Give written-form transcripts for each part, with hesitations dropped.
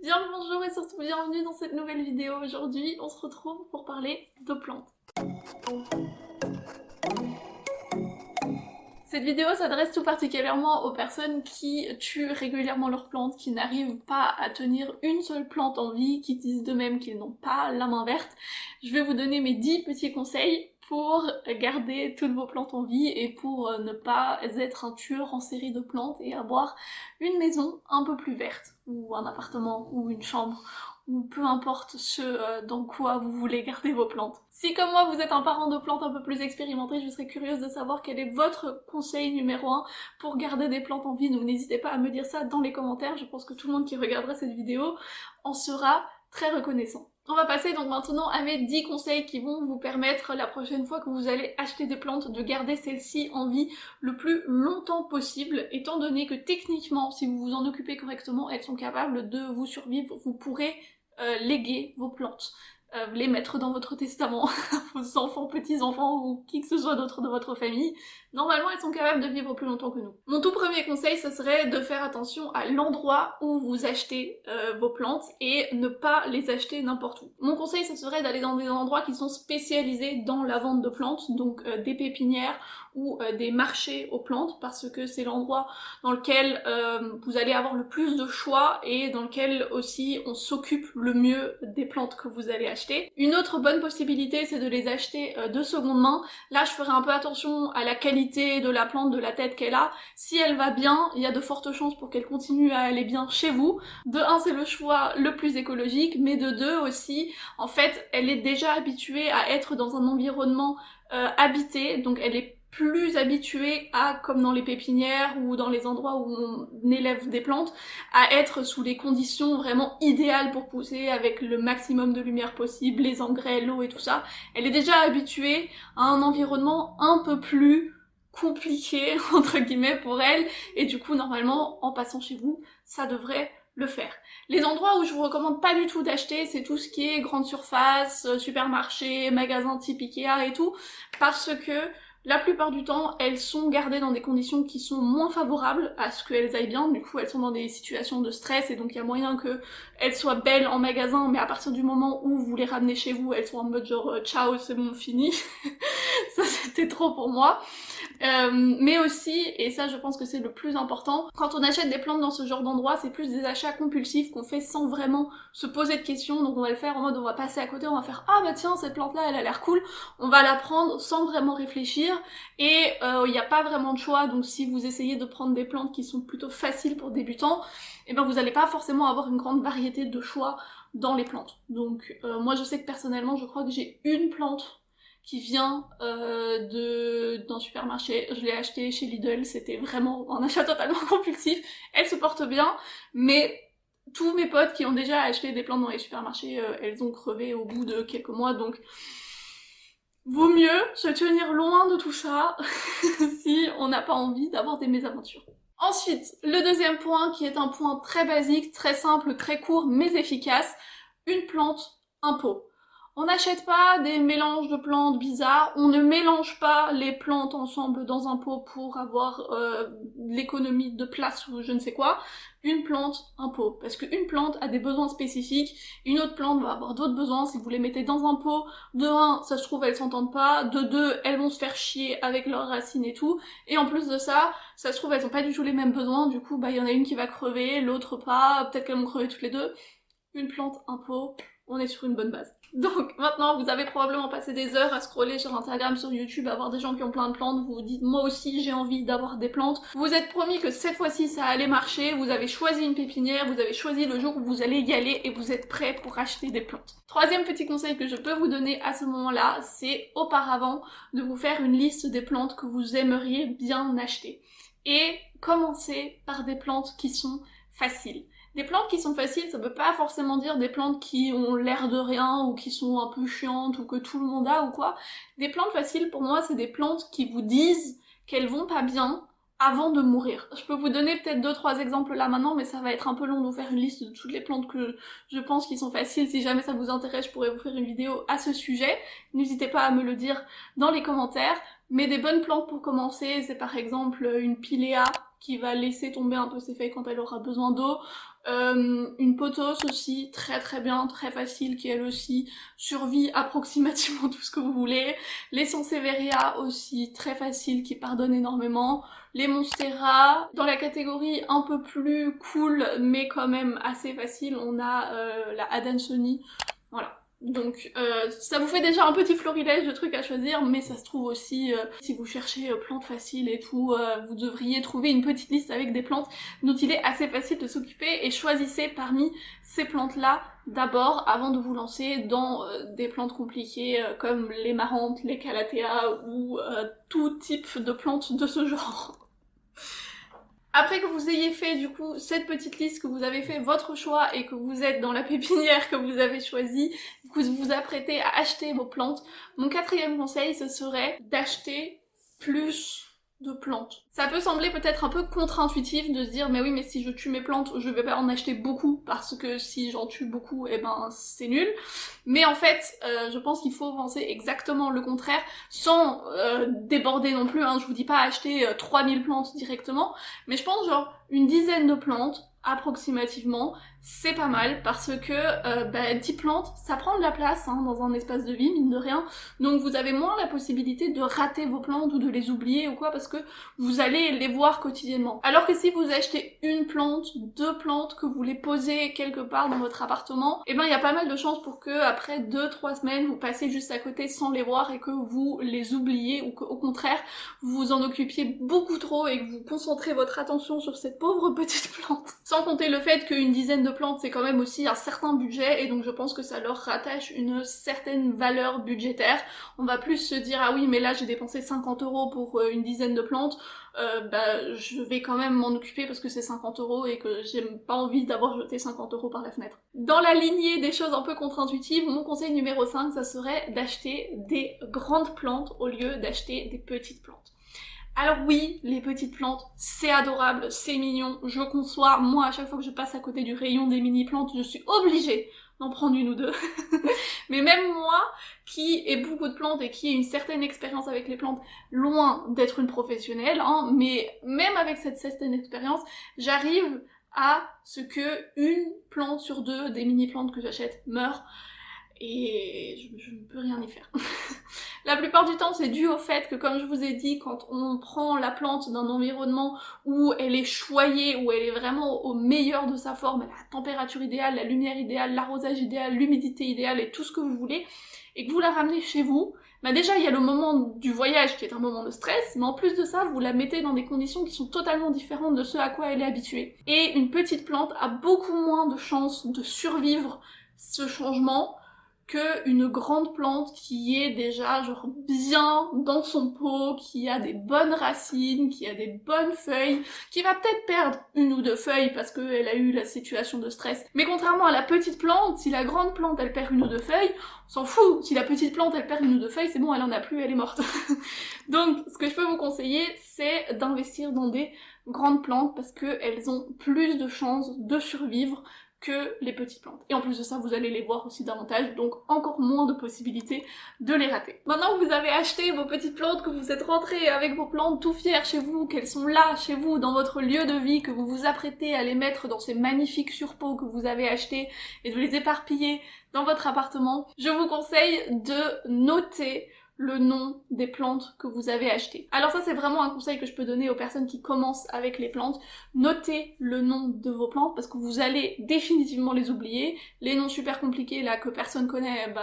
Bien le bonjour et surtout bienvenue dans cette nouvelle vidéo. Aujourd'hui, on se retrouve pour parler de plantes. Cette vidéo s'adresse tout particulièrement aux personnes qui tuent régulièrement leurs plantes, qui n'arrivent pas à tenir une seule plante en vie, qui disent d'eux-mêmes qu'ils n'ont pas la main verte. Je vais vous donner mes 10 petits conseils pour garder toutes vos plantes en vie et pour ne pas être un tueur en série de plantes et avoir une maison un peu plus verte, ou un appartement, ou une chambre, ou peu importe ce dans quoi vous voulez garder vos plantes. Si comme moi vous êtes un parent de plantes un peu plus expérimenté, je serais curieuse de savoir quel est votre conseil numéro 1 pour garder des plantes en vie, donc n'hésitez pas à me dire ça dans les commentaires, je pense que tout le monde qui regardera cette vidéo en sera très reconnaissant. On va passer donc maintenant à mes 10 conseils qui vont vous permettre la prochaine fois que vous allez acheter des plantes de garder celles-ci en vie le plus longtemps possible, étant donné que techniquement, si vous vous en occupez correctement, elles sont capables de vous survivre, vous pourrez léguer vos plantes. Les mettre dans votre testament, vos enfants, petits-enfants ou qui que ce soit d'autre de votre famille. Normalement, elles sont capables de vivre plus longtemps que nous. Mon tout premier conseil, ce serait de faire attention à l'endroit où vous achetez vos plantes et ne pas les acheter n'importe où. Mon conseil, ce serait d'aller dans des endroits qui sont spécialisés dans la vente de plantes, donc des pépinières ou des marchés aux plantes, parce que c'est l'endroit dans lequel vous allez avoir le plus de choix et dans lequel aussi on s'occupe le mieux des plantes que vous allez acheter. Une autre bonne possibilité, c'est de les acheter de seconde main. Là, je ferai un peu attention à la qualité de la plante, de la tête qu'elle a. Si elle va bien, il y a de fortes chances pour qu'elle continue à aller bien chez vous. De 1, c'est le choix le plus écologique, mais de 2 aussi, en fait, elle est déjà habituée à être dans un environnement habité, donc elle est plus habituée à, comme dans les pépinières ou dans les endroits où on élève des plantes, à être sous les conditions vraiment idéales pour pousser, avec le maximum de lumière possible, les engrais, l'eau et tout ça. Elle est déjà habituée à un environnement un peu plus compliqué, entre guillemets, pour elle, et du coup, normalement, en passant chez vous, ça devrait le faire. Les endroits où je vous recommande pas du tout d'acheter, c'est tout ce qui est grande surface, supermarché, magasin type Ikea et tout, parce que la plupart du temps, elles sont gardées dans des conditions qui sont moins favorables à ce qu'elles aillent bien, du coup elles sont dans des situations de stress et donc il y a moyen qu'elles soient belles en magasin, mais à partir du moment où vous les ramenez chez vous, elles sont en mode genre ciao, c'est bon, fini. Ça c'était trop pour moi. Mais aussi, et ça je pense que c'est le plus important, quand on achète des plantes dans ce genre d'endroit, c'est plus des achats compulsifs qu'on fait sans vraiment se poser de questions, donc on va le faire en mode on va passer à côté, on va faire ah bah tiens cette plante là elle a l'air cool, on va la prendre sans vraiment réfléchir, et il n'y a pas vraiment de choix, donc si vous essayez de prendre des plantes qui sont plutôt faciles pour débutants, et ben vous n'allez pas forcément avoir une grande variété de choix dans les plantes. Donc moi je sais que personnellement je crois que j'ai une plante qui vient d'un supermarché. Je l'ai acheté chez Lidl, c'était vraiment un achat totalement compulsif. Elle se porte bien, mais tous mes potes qui ont déjà acheté des plantes dans les supermarchés, elles ont crevé au bout de quelques mois, donc vaut mieux se tenir loin de tout ça si on n'a pas envie d'avoir des mésaventures. Ensuite, le deuxième point, qui est un point très basique, très simple, très court, mais efficace, une plante, un pot. On n'achète pas des mélanges de plantes bizarres, on ne mélange pas les plantes ensemble dans un pot pour avoir l'économie de place ou je ne sais quoi. Une plante, un pot. Parce qu'une plante a des besoins spécifiques, une autre plante va avoir d'autres besoins. Si vous les mettez dans un pot, de 1, ça se trouve elles s'entendent pas, de 2, elles vont se faire chier avec leurs racines et tout, et en plus de ça, ça se trouve elles ont pas du tout les mêmes besoins, du coup bah il y en a une qui va crever, l'autre pas, peut-être qu'elles vont crever toutes les deux. Une plante, un pot, on est sur une bonne base. Donc maintenant, vous avez probablement passé des heures à scroller sur Instagram, sur YouTube, à voir des gens qui ont plein de plantes, vous vous dites moi aussi j'ai envie d'avoir des plantes. Vous vous êtes promis que cette fois-ci ça allait marcher, vous avez choisi une pépinière, vous avez choisi le jour où vous allez y aller et vous êtes prêt pour acheter des plantes. Troisième petit conseil que je peux vous donner à ce moment-là, c'est auparavant de vous faire une liste des plantes que vous aimeriez bien acheter. Et commencez par des plantes qui sont faciles. Des plantes qui sont faciles, ça veut pas forcément dire des plantes qui ont l'air de rien ou qui sont un peu chiantes ou que tout le monde a ou quoi. Des plantes faciles, pour moi, c'est des plantes qui vous disent qu'elles vont pas bien avant de mourir. Je peux vous donner peut-être 2-3 exemples là maintenant, mais ça va être un peu long de vous faire une liste de toutes les plantes que je pense qui sont faciles. Si jamais ça vous intéresse, je pourrais vous faire une vidéo à ce sujet. N'hésitez pas à me le dire dans les commentaires. Mais des bonnes plantes pour commencer, c'est par exemple une pilea qui va laisser tomber un peu ses feuilles quand elle aura besoin d'eau, Une pothos aussi, très très bien, très facile, qui elle aussi survit approximativement tout ce que vous voulez. Les Sansevieria aussi, très facile, qui pardonne énormément. Les Monstera, dans la catégorie un peu plus cool, mais quand même assez facile, on a la Adansonii, voilà. Donc ça vous fait déjà un petit florilège de trucs à choisir, mais ça se trouve aussi, si vous cherchez plantes faciles et tout, vous devriez trouver une petite liste avec des plantes dont il est assez facile de s'occuper, et choisissez parmi ces plantes-là d'abord, avant de vous lancer dans des plantes compliquées comme les Maranthes, les Calathea ou tout type de plantes de ce genre. Après que vous ayez fait du coup cette petite liste, que vous avez fait votre choix et que vous êtes dans la pépinière que vous avez choisie, que vous vous apprêtez à acheter vos plantes, mon quatrième conseil ce serait d'acheter plus de plantes. Ça peut sembler peut-être un peu contre-intuitif de se dire mais oui mais si je tue mes plantes je vais pas en acheter beaucoup parce que si j'en tue beaucoup et ben c'est nul, mais en fait je pense qu'il faut penser exactement le contraire sans déborder non plus, hein. Je vous dis pas acheter 3000 plantes directement, mais je pense genre une dizaine de plantes approximativement, c'est pas mal parce que 10 plantes, ça prend de la place hein, dans un espace de vie, mine de rien, donc vous avez moins la possibilité de rater vos plantes ou de les oublier ou quoi parce que vous allez les voir quotidiennement. Alors que si vous achetez une plante, deux plantes, que vous les posez quelque part dans votre appartement, et ben il y a pas mal de chances pour que après 2-3 semaines vous passez juste à côté sans les voir et que vous les oubliez ou qu'au contraire vous vous en occupiez beaucoup trop et que vous concentrez votre attention sur cette pauvre petite plante. Sans compter le fait qu'une dizaine de plantes c'est quand même aussi un certain budget et donc je pense que ça leur rattache une certaine valeur budgétaire. On va plus se dire ah oui mais là j'ai dépensé 50 € pour une dizaine de plantes, je vais quand même m'en occuper parce que c'est 50 € et que j'ai pas envie d'avoir jeté 50 € par la fenêtre. Dans la lignée des choses un peu contre-intuitives, mon conseil numéro 5 ça serait d'acheter des grandes plantes au lieu d'acheter des petites plantes. Alors oui, les petites plantes, c'est adorable, c'est mignon, je conçois, moi à chaque fois que je passe à côté du rayon des mini-plantes, je suis obligée d'en prendre une ou deux. Mais même moi, qui ai beaucoup de plantes et qui ai une certaine expérience avec les plantes, loin d'être une professionnelle, hein, mais même avec cette certaine expérience, j'arrive à ce que une plante sur deux des mini-plantes que j'achète meure, et je ne peux rien y faire. La plupart du temps, c'est dû au fait que, comme je vous ai dit, quand on prend la plante d'un environnement où elle est choyée, où elle est vraiment au meilleur de sa forme, elle a la température idéale, la lumière idéale, l'arrosage idéal, l'humidité idéale et tout ce que vous voulez, et que vous la ramenez chez vous, bah déjà il y a le moment du voyage qui est un moment de stress, mais en plus de ça, vous la mettez dans des conditions qui sont totalement différentes de ce à quoi elle est habituée. Et une petite plante a beaucoup moins de chances de survivre ce changement qu'une grande plante qui est déjà genre bien dans son pot, qui a des bonnes racines, qui a des bonnes feuilles, qui va peut-être perdre une ou deux feuilles parce qu'elle a eu la situation de stress. Mais contrairement à la petite plante, si la grande plante elle perd une ou deux feuilles, on s'en fout. Si la petite plante elle perd une ou deux feuilles, c'est bon, elle en a plus, elle est morte. Donc ce que je peux vous conseiller, c'est d'investir dans des grandes plantes parce qu'elles ont plus de chances de survivre que les petites plantes. Et en plus de ça, vous allez les voir aussi davantage, donc encore moins de possibilités de les rater. Maintenant que vous avez acheté vos petites plantes, que vous êtes rentrés avec vos plantes tout fiers chez vous, qu'elles sont là chez vous, dans votre lieu de vie, que vous vous apprêtez à les mettre dans ces magnifiques surpots que vous avez achetés et de les éparpiller dans votre appartement, je vous conseille de noter le nom des plantes que vous avez achetées. Alors ça c'est vraiment un conseil que je peux donner aux personnes qui commencent avec les plantes. Notez le nom de vos plantes parce que vous allez définitivement les oublier. Les noms super compliqués là que personne connaît,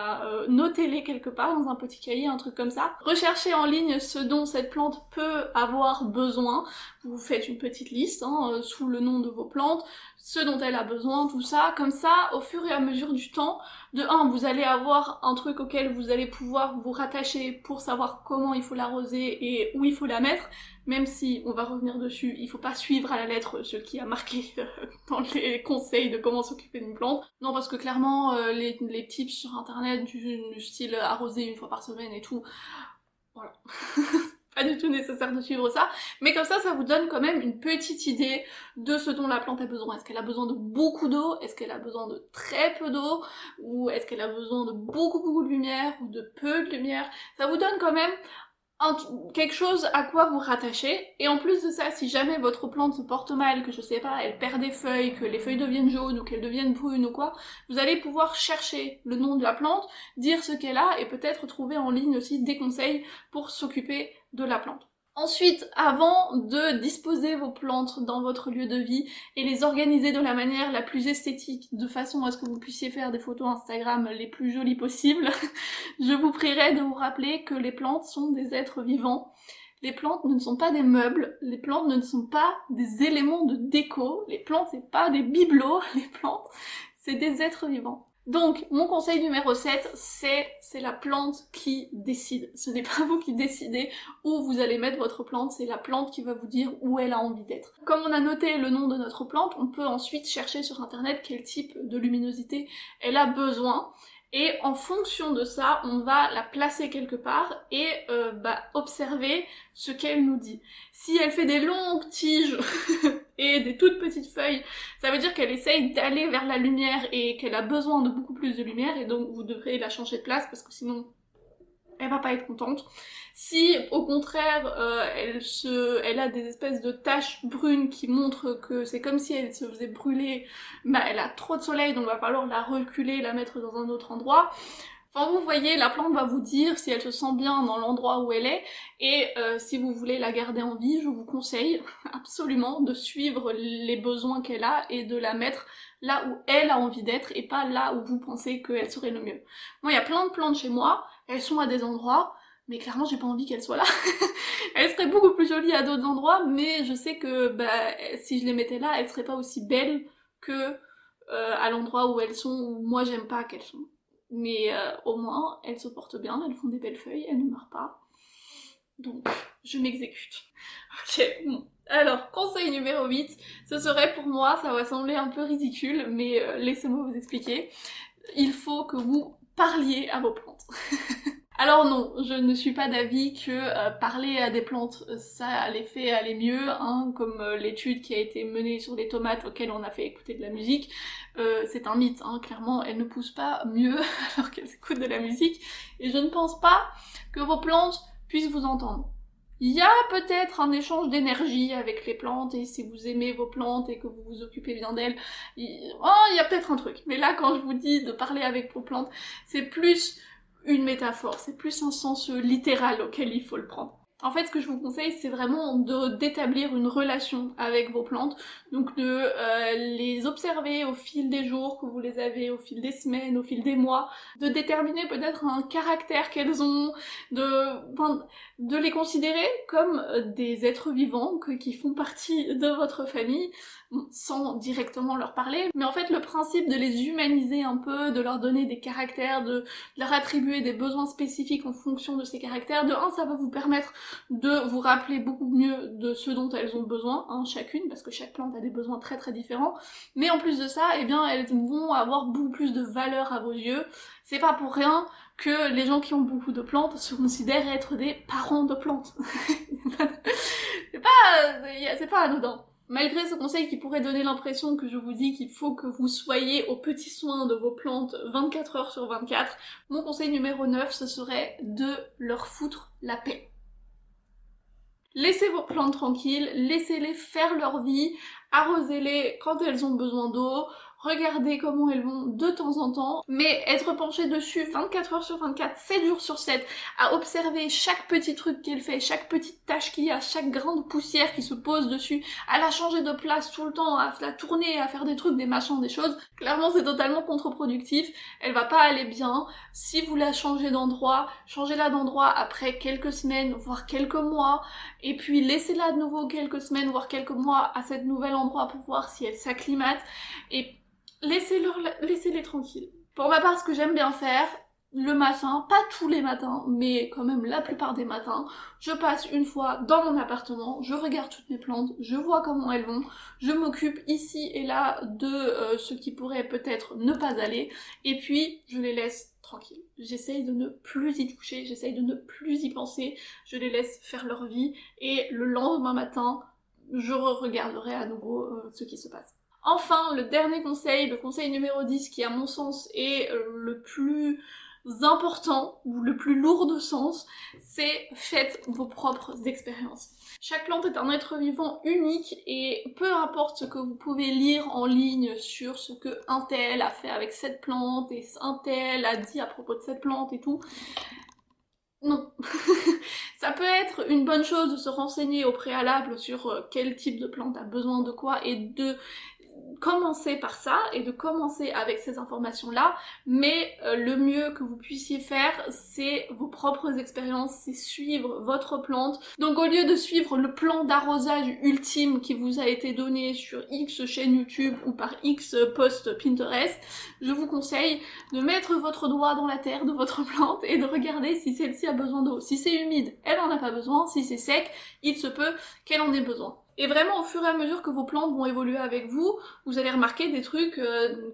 notez-les quelque part dans un petit cahier, un truc comme ça. Recherchez en ligne ce dont cette plante peut avoir besoin. Vous faites une petite liste sous le nom de vos plantes, ce dont elle a besoin, tout ça. Comme ça, au fur et à mesure du temps, de 1, vous allez avoir un truc auquel vous allez pouvoir vous rattacher pour savoir comment il faut l'arroser et où il faut la mettre, même si, on va revenir dessus, il faut pas suivre à la lettre ce qui a marqué dans les conseils de comment s'occuper d'une plante. Non, parce que clairement, les tips sur internet du style arroser une fois par semaine et tout, voilà. Pas du tout nécessaire de suivre ça, mais comme ça vous donne quand même une petite idée de ce dont la plante a besoin. Est-ce qu'elle a besoin de beaucoup d'eau? Est-ce qu'elle a besoin de très peu d'eau? Ou est-ce qu'elle a besoin de beaucoup de lumière ou de peu de lumière? Ça vous donne quand même quelque chose à quoi vous rattachez, et en plus de ça, si jamais votre plante se porte mal, que je sais pas, elle perd des feuilles, que les feuilles deviennent jaunes ou qu'elles deviennent brunes ou quoi, vous allez pouvoir chercher le nom de la plante, dire ce qu'elle a, et peut-être trouver en ligne aussi des conseils pour s'occuper de la plante. Ensuite, avant de disposer vos plantes dans votre lieu de vie et les organiser de la manière la plus esthétique, de façon à ce que vous puissiez faire des photos Instagram les plus jolies possibles, je vous prierai de vous rappeler que les plantes sont des êtres vivants. Les plantes ne sont pas des meubles, les plantes ne sont pas des éléments de déco, les plantes c'est pas des bibelots, les plantes c'est des êtres vivants. Donc, mon conseil numéro 7, c'est la plante qui décide. Ce n'est pas vous qui décidez où vous allez mettre votre plante, c'est la plante qui va vous dire où elle a envie d'être. Comme on a noté le nom de notre plante, on peut ensuite chercher sur internet quel type de luminosité elle a besoin. Et en fonction de ça, on va la placer quelque part et observer ce qu'elle nous dit. Si elle fait des longues tiges et des toutes petites feuilles, ça veut dire qu'elle essaye d'aller vers la lumière et qu'elle a besoin de beaucoup plus de lumière, et donc vous devrez la changer de place parce que sinon elle va pas être contente. Si au contraire elle a des espèces de taches brunes qui montrent que c'est comme si elle se faisait brûler, elle a trop de soleil donc va falloir la reculer, la mettre dans un autre endroit. Enfin vous voyez, la plante va vous dire si elle se sent bien dans l'endroit où elle est, et si vous voulez la garder en vie, je vous conseille absolument de suivre les besoins qu'elle a et de la mettre là où elle a envie d'être et pas là où vous pensez qu'elle serait le mieux. Moi il y a plein de plantes chez moi, elles sont à des endroits, mais clairement j'ai pas envie qu'elles soient là. Elles seraient beaucoup plus jolies à d'autres endroits, mais je sais que si je les mettais là, elles seraient pas aussi belles que à l'endroit où elles sont, où moi j'aime pas qu'elles sont. Mais au moins, elles se portent bien, elles font des belles feuilles, elles ne meurent pas. Donc, je m'exécute. Ok, bon. Alors, conseil numéro 8, ce serait pour moi, ça va sembler un peu ridicule, mais laissez-moi vous expliquer. Il faut que vous parliez à vos plantes. Alors non, je ne suis pas d'avis que parler à des plantes, ça les fait aller mieux, hein, comme l'étude qui a été menée sur les tomates auxquelles on a fait écouter de la musique. C'est un mythe, hein, clairement, elles ne poussent pas mieux alors qu'elles écoutent de la musique, et je ne pense pas que vos plantes puissent vous entendre. Il y a peut-être un échange d'énergie avec les plantes, et si vous aimez vos plantes et que vous vous occupez bien d'elles, il y a peut-être un truc. Mais là, quand je vous dis de parler avec vos plantes, c'est plus une métaphore, c'est plus un sens littéral auquel il faut le prendre. En fait, ce que je vous conseille, c'est vraiment d'établir une relation avec vos plantes, donc de les observer au fil des jours que vous les avez, au fil des semaines, au fil des mois, de déterminer peut-être un caractère qu'elles ont, de les considérer comme des êtres vivants qui font partie de votre famille, sans directement leur parler, mais en fait le principe de les humaniser un peu, de leur donner des caractères, de leur attribuer des besoins spécifiques en fonction de ces caractères, de un, ça va vous permettre de vous rappeler beaucoup mieux de ce dont elles ont besoin, hein, chacune, parce que chaque plante a des besoins très très différents, mais en plus de ça, eh bien elles vont avoir beaucoup plus de valeur à vos yeux. C'est pas pour rien que les gens qui ont beaucoup de plantes se considèrent être des parents de plantes. c'est pas anodin. Malgré ce conseil qui pourrait donner l'impression que je vous dis qu'il faut que vous soyez aux petits soins de vos plantes 24 heures sur 24, mon conseil numéro 9, ce serait de leur foutre la paix. Laissez vos plantes tranquilles, laissez-les faire leur vie, arrosez-les quand elles ont besoin d'eau, regardez comment elles vont de temps en temps, mais être penché dessus 24 heures sur 24, 7 jours sur 7, à observer chaque petit truc qu'elle fait, chaque petite tâche qu'il y a, chaque grain de poussière qui se pose dessus, à la changer de place tout le temps, à la tourner, à faire des trucs, des machins, des choses, clairement c'est totalement contre-productif, elle va pas aller bien. Si vous la changez d'endroit, changez-la d'endroit après quelques semaines, voire quelques mois, et puis laissez-la de nouveau quelques semaines, voire quelques mois à cet nouvel endroit pour voir si elle s'acclimate, et laissez-les tranquilles. Pour ma part, ce que j'aime bien faire, le matin, pas tous les matins, mais quand même la plupart des matins, je passe une fois dans mon appartement, je regarde toutes mes plantes, je vois comment elles vont, je m'occupe ici et là de ce qui pourrait peut-être ne pas aller, et puis je les laisse tranquilles. J'essaye de ne plus y toucher, j'essaye de ne plus y penser, je les laisse faire leur vie, et le lendemain matin, je regarderai à nouveau ce qui se passe. Enfin, le dernier conseil, le conseil numéro 10, qui à mon sens est le plus important, ou le plus lourd de sens, c'est faites vos propres expériences. Chaque plante est un être vivant unique et peu importe ce que vous pouvez lire en ligne sur ce que un tel a fait avec cette plante et un tel a dit à propos de cette plante et tout, non. Ça peut être une bonne chose de se renseigner au préalable sur quel type de plante a besoin de quoi et de commencer par ça et de commencer avec ces informations-là, mais le mieux que vous puissiez faire, c'est vos propres expériences, c'est suivre votre plante. Donc au lieu de suivre le plan d'arrosage ultime qui vous a été donné sur X chaîne YouTube ou par X post Pinterest, je vous conseille de mettre votre doigt dans la terre de votre plante et de regarder si celle-ci a besoin d'eau. Si c'est humide, elle en a pas besoin, si c'est sec, il se peut qu'elle en ait besoin. Et vraiment, au fur et à mesure que vos plantes vont évoluer avec vous, vous allez remarquer des trucs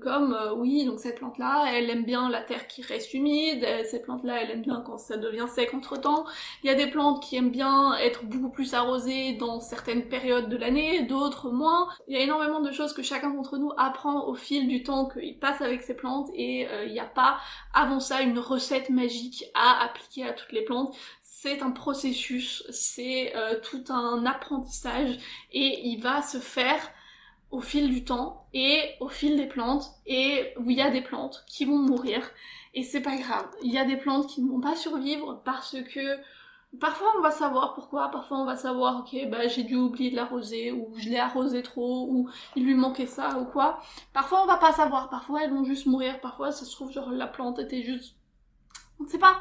comme oui, donc cette plante-là, elle aime bien la terre qui reste humide, cette plante-là, elle aime bien quand ça devient sec entre-temps. Il y a des plantes qui aiment bien être beaucoup plus arrosées dans certaines périodes de l'année, d'autres moins. Il y a énormément de choses que chacun d'entre nous apprend au fil du temps qu'il passe avec ses plantes et il n'y a pas avant ça une recette magique à appliquer à toutes les plantes. C'est un processus, c'est tout un apprentissage et il va se faire au fil du temps et au fil des plantes et où il y a des plantes qui vont mourir et c'est pas grave. Il y a des plantes qui ne vont pas survivre parce que parfois on va savoir pourquoi, parfois on va savoir ok bah j'ai dû oublier de l'arroser ou je l'ai arrosé trop ou il lui manquait ça ou quoi. Parfois on va pas savoir, parfois elles vont juste mourir, parfois ça se trouve genre la plante était juste... on ne sait pas.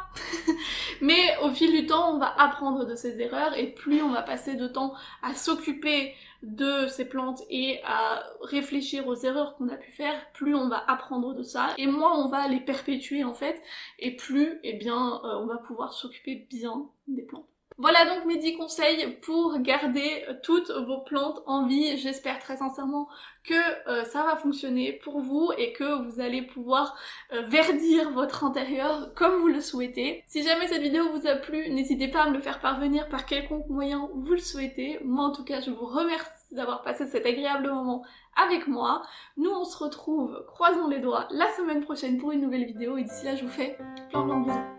Mais au fil du temps, on va apprendre de ses erreurs et plus on va passer de temps à s'occuper de ces plantes et à réfléchir aux erreurs qu'on a pu faire, plus on va apprendre de ça et moins on va les perpétuer en fait et plus eh bien on va pouvoir s'occuper bien des plantes. Voilà donc mes 10 conseils pour garder toutes vos plantes en vie. J'espère très sincèrement que ça va fonctionner pour vous et que vous allez pouvoir verdir votre intérieur comme vous le souhaitez. Si jamais cette vidéo vous a plu, n'hésitez pas à me le faire parvenir par quelconque moyen vous le souhaitez. Moi en tout cas je vous remercie d'avoir passé cet agréable moment avec moi. Nous on se retrouve, croisons les doigts, la semaine prochaine pour une nouvelle vidéo et d'ici là je vous fais plein de bisous.